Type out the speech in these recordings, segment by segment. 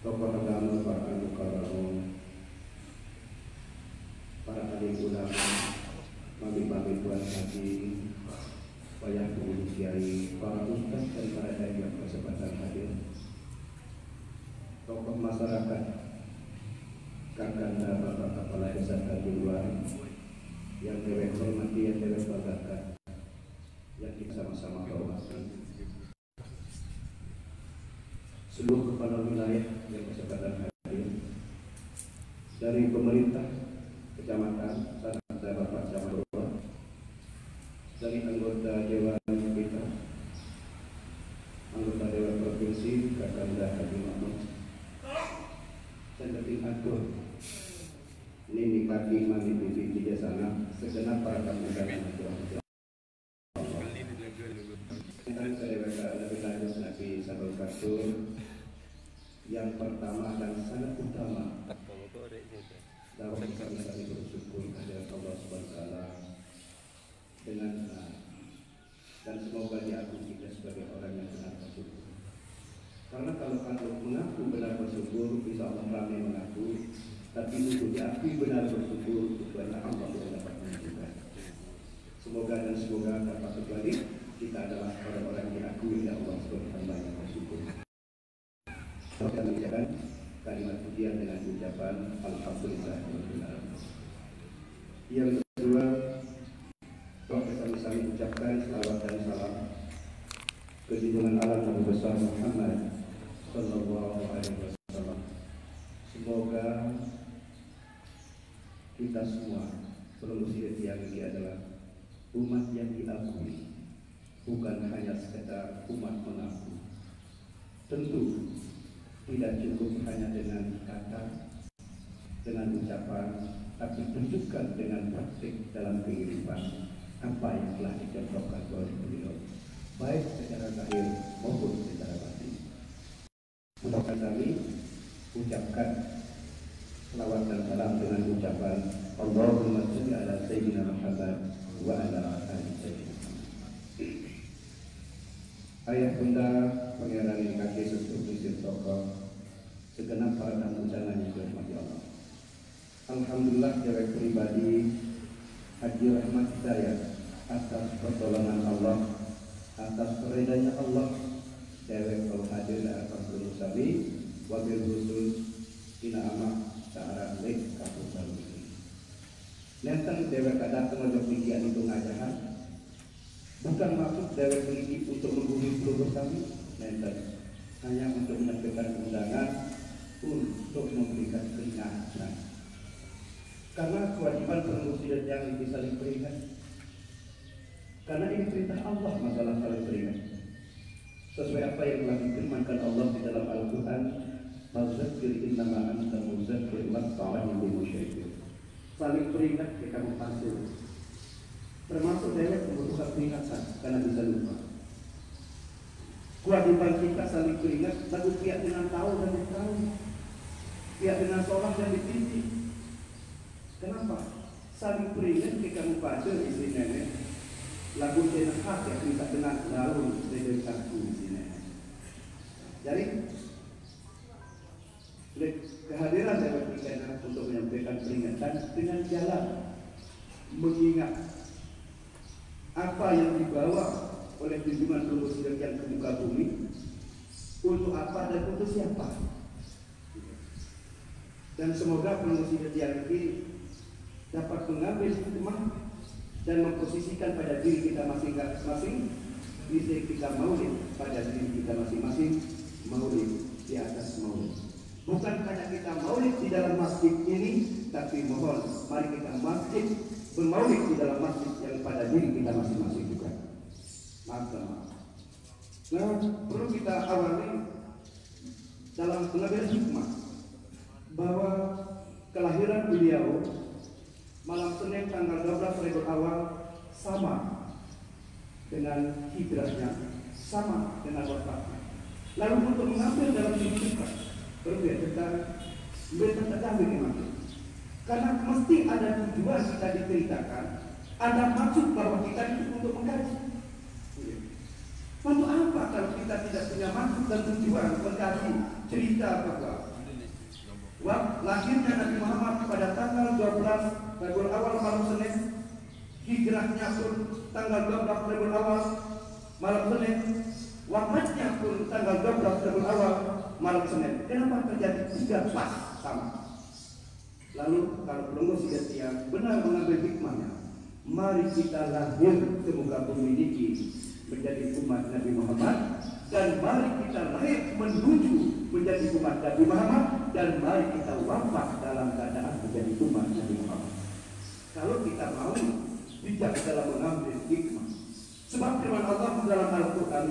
tokoh agama, para mukarramun, para alim ulama, mami-mami tuan haji, wayah guru kiai, para ustaz dan para dai yang kesempatan hadir, tokoh masyarakat, kakanda bapak kepala desa Kaduluan yang dewek hormati, yang dewek banggakan, yang kita sama-sama hormati, seluruh kepala wilayah yang kesempatan hadir, dari pemerintah kecamatan, serta bapak camat, dari anggota dewan kita, anggota dewan provinsi, kakanda Haji Mahmud, Sendeting Agung, Nini Kaki Mandi Bibi di sana, segenap para tamu dan anggota. Dan saya baca lebih lanjut Nabi Sabul Kasur. Yang pertama dan sangat utama, dalam kami bersyukur kepada Allah SWT dengan benar, dan semoga diakui kita sebagai orang yang benar bersyukur. Karena kalau mengaku benar bersyukur, bisa Allah ramai mengaku, tapi untuk diakui benar bersyukur itu adalah Allah yang dapat menentukan. Semoga dapat terjadi kita adalah orang-orang yang diakui oleh Allah sebagai hamba yang bersyukur. Kita mengucapkan kalimat pujian dengan ucapan Alhamdulillah. Yang kedua, kami saling ucapkan selawat dan salam ke junjungan Allah Nabi besar Muhammad Sallallahu Alaihi Wasallam. Semoga kita semua manusia yang ini adalah umat yang diakui, bukan hanya sekedar umat mengaku. Tentu tidak cukup hanya dengan kata, dengan ucapan, tapi tunjukkan dengan praktik dalam kehidupan apa yang telah dicontohkan oleh beliau, baik secara zahir maupun secara batin. Mudah-mudahan kami ucapkan selawat dan salam dengan ucapan Allahumma sholli ala sayyidina Muhammad wa ala ali sayyidina Muhammad. Ayah bunda pangeran kaki sesuatu misir tokoh, segenap para tamu undangan yang dirahmati Allah. Alhamdulillah dari pribadi Haji Rahmat Hidayat atas pertolongan Allah, atas keridanya Allah, dewek kalau hadir atas berusaha wabil khusus ina amak searah lek kapur baru ini. Nenten dewek kadang mengajak pikiran itu ngajahan, bukan maksud dewek ini untuk menghubungi seluruh kami, nenten hanya untuk menerbitkan undangan untuk memberikan peringatan. Karena kewajiban pengurus yang bisa saling peringat. Karena ini perintah Allah masalah saling peringat. Sesuai apa yang telah difirmankan Allah di dalam Al-Quran, "Fadzakir innama anta mudzakir lasta 'alaihim bimusyrik." Saling peringat ke kamu hasil. Termasuk dewek membutuhkan peringatan karena bisa lupa. Kewajiban kita saling peringat, lalu pihak dengan tahu dan tahu, pihak dengan sholat dan dipimpin. Kenapa? Saling peringat ke kamu baca istri nenek, lagu jenak hak yang bisa dengan lalu dari satu istri nenek. Jadi kehadiran dari kita untuk menyampaikan peringatan dengan jalan mengingat apa yang dibawa oleh junjungan lurus yang ke muka bumi, untuk apa dan untuk siapa. Dan semoga manusia yang ini dapat mengambil hikmah dan memposisikan pada diri kita masing-masing, bisa kita maulid pada diri kita masing-masing, maulid di atas maulid. Bukan hanya kita maulid di dalam masjid ini, tapi mohon mari kita bermaulid di dalam masjid yang pada diri kita masing-masing juga. Maaf. Nah, perlu kita awali dalam pengambilan hikmah bahwa kelahiran beliau malam Senin tanggal 12 Rabiul Awal sama dengan hijrahnya, sama dengan wafatnya. Lalu untuk mengambil dalam kehidupan berbeda tetapi gimana? Karena mesti ada tujuan kita diceritakan, ada maksud bahwa kita itu untuk mengkaji. Untuk apa kalau kita tidak punya maksud dan tujuan mengkaji cerita bahwa lahirnya Nabi Muhammad pada tanggal 12 Rabiul Awal malam Senin, hijrahnya pun tanggal 12 Rabiul Awal malam Senin, wafatnya pun tanggal 12 Rabiul Awal malam Senin. Kenapa terjadi 3 pas sama? Lalu kalau pelunggu yang benar mengambil hikmahnya, mari kita lahir ke muka bumi ini menjadi umat Nabi Muhammad, dan mari kita lahir menuju menjadi umat Nabi Muhammad, dan mari kita wafat dalam keadaan menjadi umat Nabi Muhammad. Kalau kita mau bijak dalam mengambil hikmah, sebab firman Allah dalam Al-Quran,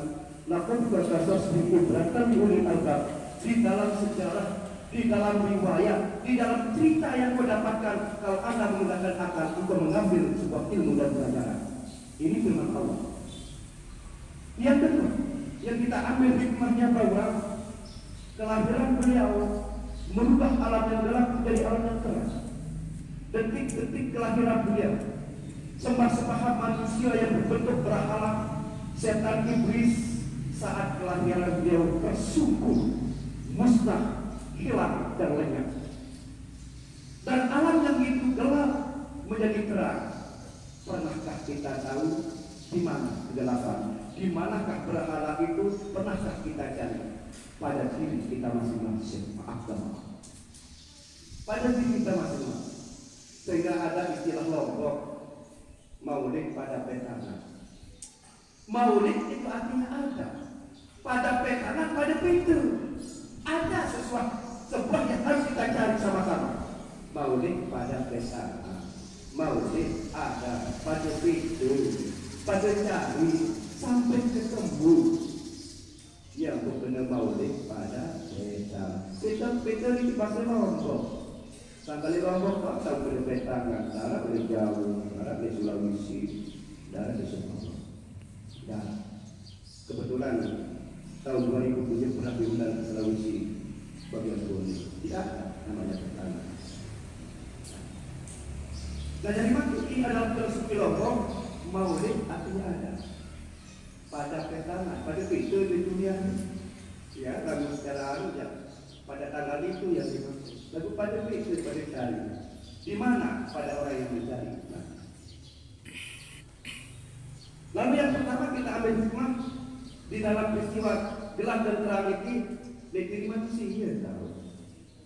"Laqad qasas ibratan ulil albab," di dalam sejarah, di dalam riwayat, di dalam cerita yang kau dapatkan kalau Anda menggunakan akal untuk mengambil sebuah ilmu dan pelajaran. Ini firman Allah. Yang kedua, yang kita ambil hikmahnya bahwa kelahiran beliau merubah alam yang gelap menjadi alam yang terang. Detik-detik kelahiran beliau, sembah-sembahan manusia yang berbentuk berhala, setan iblis saat kelahiran beliau tersungkur, musnah, hilang dan lenyap. Dan alam yang itu gelap menjadi terang. Pernahkah kita tahu di mana kegelapan? Di manakah berhala itu? Pernahkah kita cari? Pada diri kita masing-masing. Maaf. Pada diri kita masing-masing. Sehingga ada istilah Lombok, maulid pada petana. Maulid itu artinya ada. Pada petana, pada pintu. Ada sesuatu, sebuah yang harus kita cari sama-sama. Maulid pada petana, maulid ada pada pintu, pada cari sampai ketemu. Yang benar maulid pada petana. Peta itu bahasa Lombok. Sampai Lombok tak tahu pada petana, darah boleh jauh, darah di Sulawesi, darah di Sumatera. Dan kebetulan tahun 2007 pernah diundang ke Sulawesi bagian Bone. Tidak ada namanya petana. Nah, jadi maksud ini adalah filosofi Lombok, maulid artinya ada pada petana, pada pintu di dunia ini. Ya, lalu secara ya, pada tanggal itu yang dimaksud. Lalu pada pintu, pada cari. Di mana pada orang yang mencari? Nah. Lalu yang pertama kita ambil hikmah di dalam peristiwa gelap dan terang ini, negeri manusia tahu.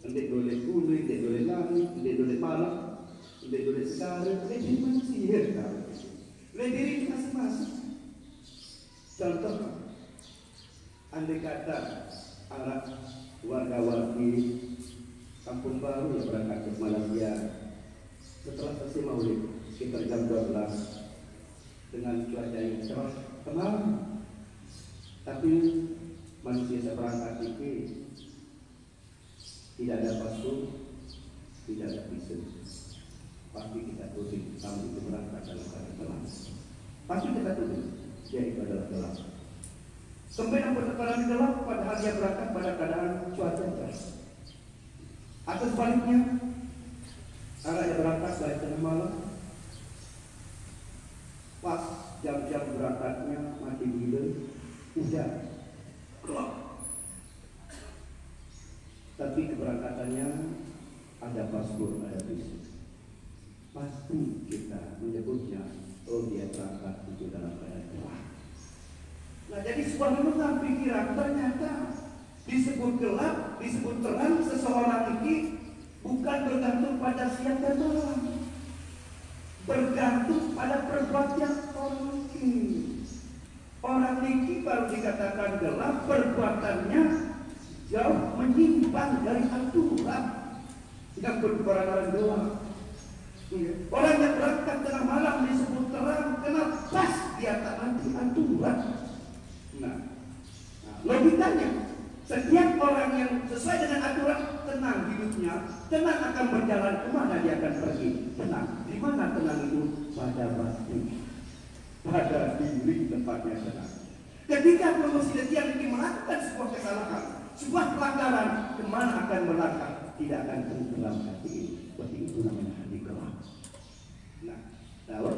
Tidak boleh kulit, tidak boleh langit, tidak boleh malam, tidak boleh sekarang, negeri manusia tahu. Negeri masing-masing. Contoh, andai kata anak warga-wargi Kampung Baru yang berangkat ke Malaysia setelah selesai maulid sekitar jam 12 dengan cuaca yang cerah tenang, tapi manusia seperangkat ini tidak ada pasu, tidak ada pisau, pasti kita tutup. Kamu itu berangkat dalam keadaan gelap, pasti kita tutup. Yaitu adalah gelap. Sampai yang bertekanan gelap padahal dia berangkat pada keadaan cuaca cerah. Atau sebaliknya, arah yang berangkat dari tengah malam, pas jam-jam berangkatnya mati gila, hujan, gelap. Tapi keberangkatannya ada paspor, ada visa. Pasti kita menyebutnya, oh dia berangkat itu dalam keadaan gelap. Nah, jadi sebuah renungan pikiran, ternyata disebut gelap, disebut terang, seseorang ini bukan bergantung pada siang dan malam, bergantung pada perbuatan orang ini. Orang ini baru dikatakan gelap, perbuatannya jauh menyimpang dari aturan. Yang berperan gelap. Orang yang berangkat tengah malam disebut terang, kenapa? Pas dia taati aturan. Nah, logikanya setiap orang yang sesuai dengan aturan tenang hidupnya, tenang akan berjalan kemana dia akan pergi, tenang. Di mana tenang itu? Pada batin, pada diri tempatnya tenang. Ketika manusia yang ingin melakukan sebuah kesalahan, sebuah pelanggaran, kemana akan melangkah? Tidak akan tenggelam hati ini. Seperti itu namanya hati gelap. Nah, tahu?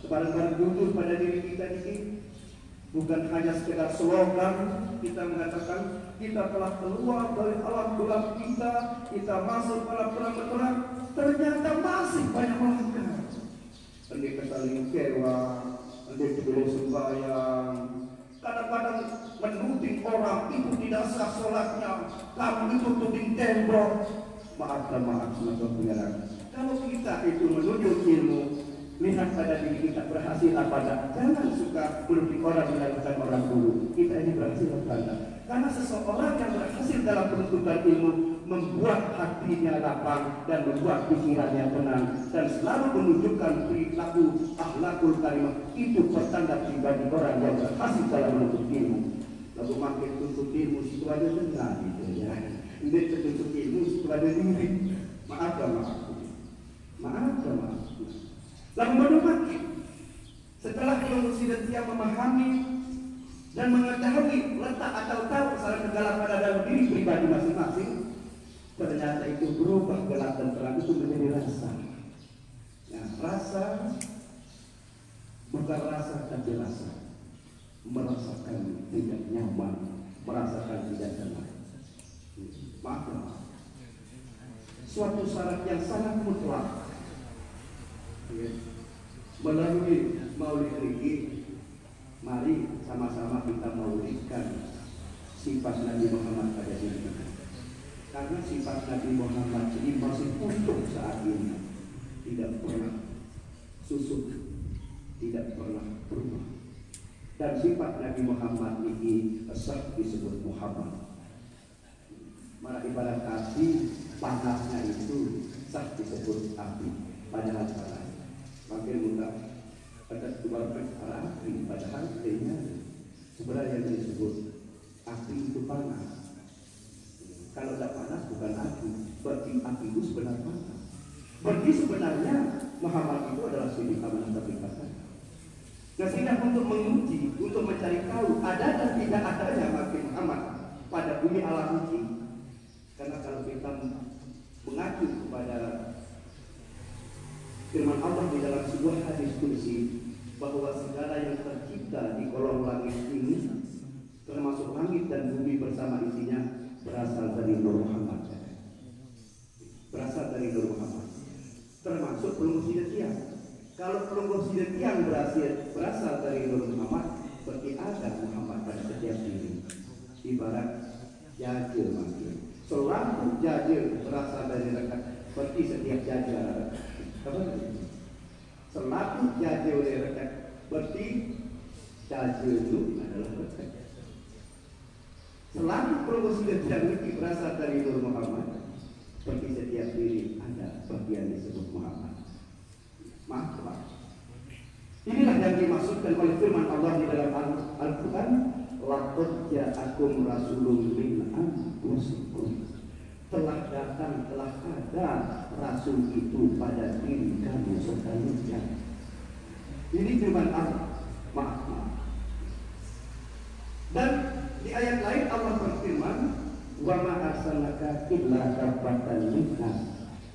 Barang-barang jujur pada diri kita ini, Bukan hanya sekedar slogan kita mengatakan kita telah keluar dari alam gelap kita masuk pada terang-terang, ternyata masih banyak melanggar. Pendeta saling kecewa, pendeta belum sembahyang, kadang-kadang menuding orang itu tidak sah sholatnya, kamu itu tuding tembok. Maaf semacam pengarang. Kalau kita itu menuju ilmu, lihat pada diri kita berhasil apa tidak. Jangan suka menuding orang melakukan orang dulu. Kita ini berhasil apa tidak? Karena seseorang yang berhasil dalam penuntutan ilmu membuat hatinya lapang dan membuat pikirannya tenang dan selalu menunjukkan perilaku akhlakul karimah. Itu pertanda pribadi orang yang berhasil dalam menuntut ilmu. Lalu makin tuntut ilmu situ ada dengar gitu ya. Ini tertuntut ilmu situ ada diri. Maaf. Lalu bagaimana? Setelah ilmu sidentia memahami dan mengetahui letak atau tahu kesalahan segala pada dalam diri pribadi masing-masing, ternyata itu berubah gelap dan terang itu menjadi rasa. Nah, rasa bukan rasa tapi rasa. Merasakan tidak nyaman, merasakan tidak tenang. Maka suatu syarat yang sangat mutlak melalui maulid ini, mari sama-sama kita maulidkan sifat Nabi Muhammad pada diri kita. Karena sifat Nabi Muhammad ini masih utuh saat ini, tidak pernah susut, tidak pernah berubah. Dan sifat Nabi Muhammad ini sah disebut Muhammad. Malah ibarat api, panasnya itu sah disebut api. Padahal salah. Makin mudah ada dua perkara api, padahal sebenarnya yang disebut api itu panas. Kalau tidak panas bukan api, berarti api itu sebenarnya panas. Berarti sebenarnya Muhammad itu adalah sini amanah tapi kasar. Nah, sehingga untuk menguji, untuk mencari tahu ada dan tidak adanya Nabi Muhammad pada bumi alam ini. Karena kalau kita mengacu kepada firman Allah di dalam sebuah hadis kursi bahwa segala yang tercipta di kolong langit ini, termasuk langit dan bumi bersama isinya, berasal dari Nur Muhammad. Berasal dari Nur Muhammad. Termasuk pelunggu sidat tiang. Kalau pelunggu sidat tiang berasal dari Nur Muhammad, berarti ada Muhammad pada setiap diri. Ibarat jajil makin. Selama jajil berasal dari rekat, berarti setiap jajil. Selaku jajil oleh rekat, berarti jajil itu adalah rekat. Selalu promosi dan itu berasal dari Nur Muhammad, seperti setiap diri ada bagian disebut Muhammad. Maka inilah yang dimaksudkan oleh firman Allah di dalam Al-Quran, laqad ja'akum rasulun min anfusikum. Telah datang, telah ada rasul itu pada diri kamu sekalian. Ini firman Allah. Maaf. Dan di ayat lain Allah berfirman, wa ma arsalnaka illa kaffatan linnas.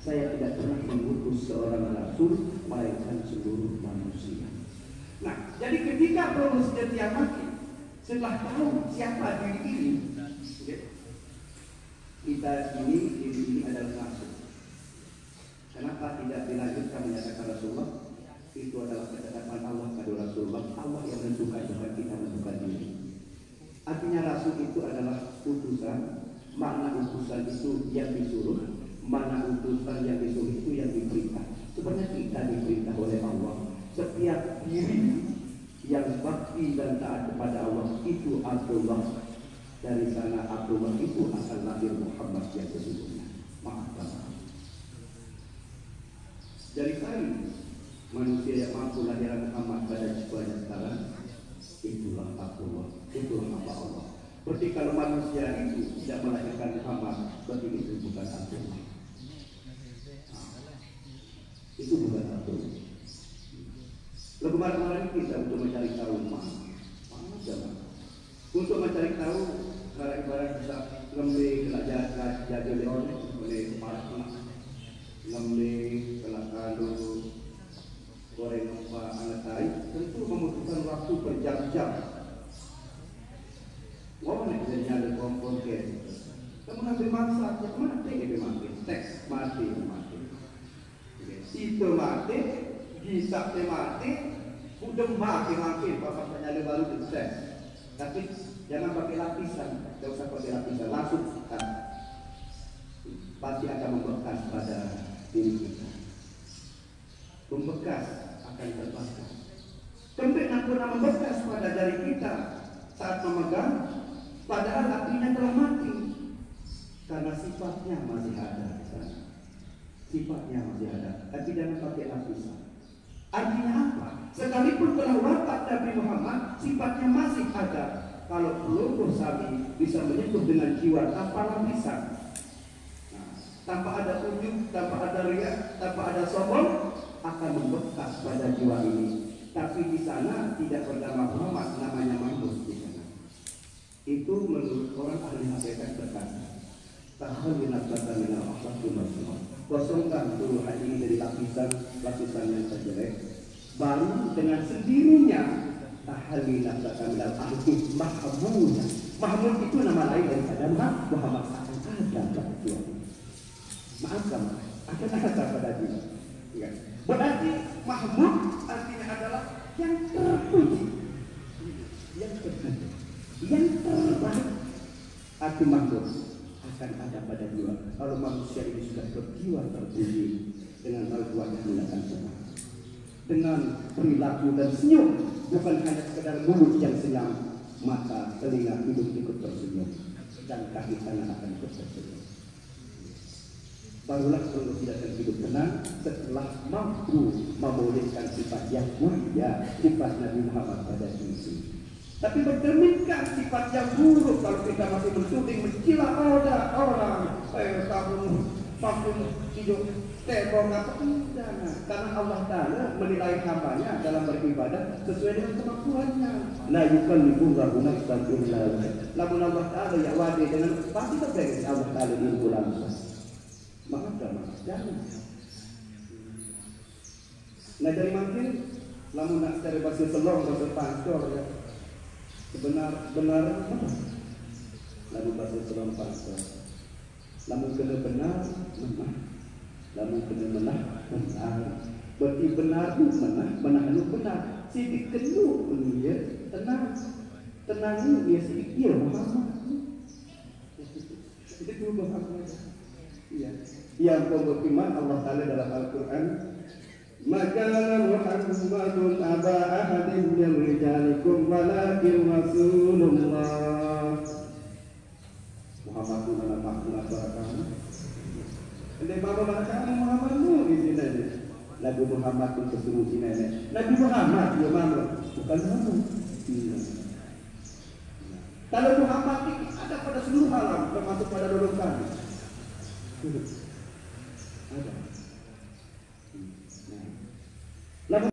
Saya tidak pernah mengutus seorang rasul melainkan seluruh manusia. Nah, jadi ketika proses setia mati, setelah tahu siapa diri ini, kita ini adalah rasul. Kenapa tidak dilanjutkan menyatakan Rasulullah? Itu adalah ketetapan Allah pada Rasulullah. Allah yang menentukan, bukan kita menentukan diri. Artinya rasul itu adalah utusan. Makna utusan itu yang disuruh, makna utusan yang disuruh itu yang diperintah. Sebenarnya kita diperintah oleh Allah. Setiap diri yang bakti dan taat kepada Allah itu Abdullah. Dari sana Abdullah itu asal lahir Muhammad yang sesungguhnya. Maaf. Dari sana manusia yang mampu lahiran Muhammad pada jiwanya sekarang, itulah Abdullah, itulah hamba Allah. Berarti kalau manusia itu tidak melahirkan Muhammad, berarti itu bukan Abdullah. Itu bukan Abdullah. Lalu kemarin kita untuk mencari tahu mana untuk mencari tahu cara ibarat bisa ngembe jadi oleh para ngembe kelakado goreng apa anak tarik, tentu membutuhkan waktu berjam-jam Kamu ambil masak, ya mati gitu mati. Teks mati. Situ mati, hisap mati, udah mati. Bapak tanya baru tes. Tapi jangan pakai lapisan, tidak usah pakai lapisan, langsung pasti akan membekas pada diri kita. Membekas akan terbakar. Kemungkinan pernah membekas pada jari kita saat memegang, padahal apinya telah mati. Karena sifatnya masih ada di sana. Sifatnya masih ada, tapi jangan pakai lapisan. Artinya apa? Sekalipun telah wafat Nabi Muhammad, sifatnya masih ada. Kalau peluru sabi bisa menyentuh dengan jiwa tanpa lapisan, tanpa ada ujung, tanpa ada riak, tanpa ada sombong, akan membekas pada jiwa ini. Tapi di sana tidak bernama Muhammad, namanya Mahmud di sana. Itu menurut orang ahli hakikat berkata, tahallina batamina akhlaqul masnun. Kosongkan dulu hati ini dari lapisan yang terjelek. Baru dengan sendirinya tahallina batamina akhlaqul Mahmud. Mahmud itu nama lain daripada Muhammad. Akan ada pada jiwa. Maafkan, akan ada pada jiwa. Ya. Berarti Mahmud artinya adalah yang terpuji, yang terbaik, yang terbaik. Arti Mahmud akan ada pada jiwa. Kalau manusia ini sudah berjiwa terpuji dengan raut wajah menggunakan senyum, dengan perilaku dan senyum, bukan hanya sekedar mulut yang senyum, mata, telinga, hidung ikut tersenyum, dan kaki tangan akan ikut tersenyum. Barulah manusia akan hidup tenang setelah mampu memulihkan sifat yang mulia, sifat Nabi Muhammad pada diri. Tapi bercerminkan sifat yang buruk kalau kita masih bertuding mencela orang, kamu hidup tebong apa tidak. Karena Allah Ta'ala menilai hambanya dalam beribadah sesuai dengan kemampuannya. La yukallifullahu nafsan illa wus'aha. Lamun Allah Ta'ala ya wadi dengan pasti terjadi Allah Ta'ala di bulan. Maaf, jangan. Nah dari makin, lamun nak cari bahasa selong bahasa pancor ya. Benar apa? Lamun bahasa selong pancor. Lamun kena benar, menang. Lamun kena menang, benar. Berarti benar itu menang itu benar. Sidik kenu pun dia tenang. Tenang itu dia sidik dia Muhammad. Itu Muhammad. Iya. Yang pembuktian Allah Ta'ala dalam Al-Quran, maka Muhammadun aba ahadin min rijalikum walakin Rasulullah. Muhammad itu mana makna suara kamu? Andai mama mana kamu Muhammad itu di sini. Nabi Muhammad itu kesuruh si nenek. Nabi Muhammad ya mama, bukan kamu. Kalau Muhammad itu ada pada seluruh alam, termasuk pada dulu kami. Ada.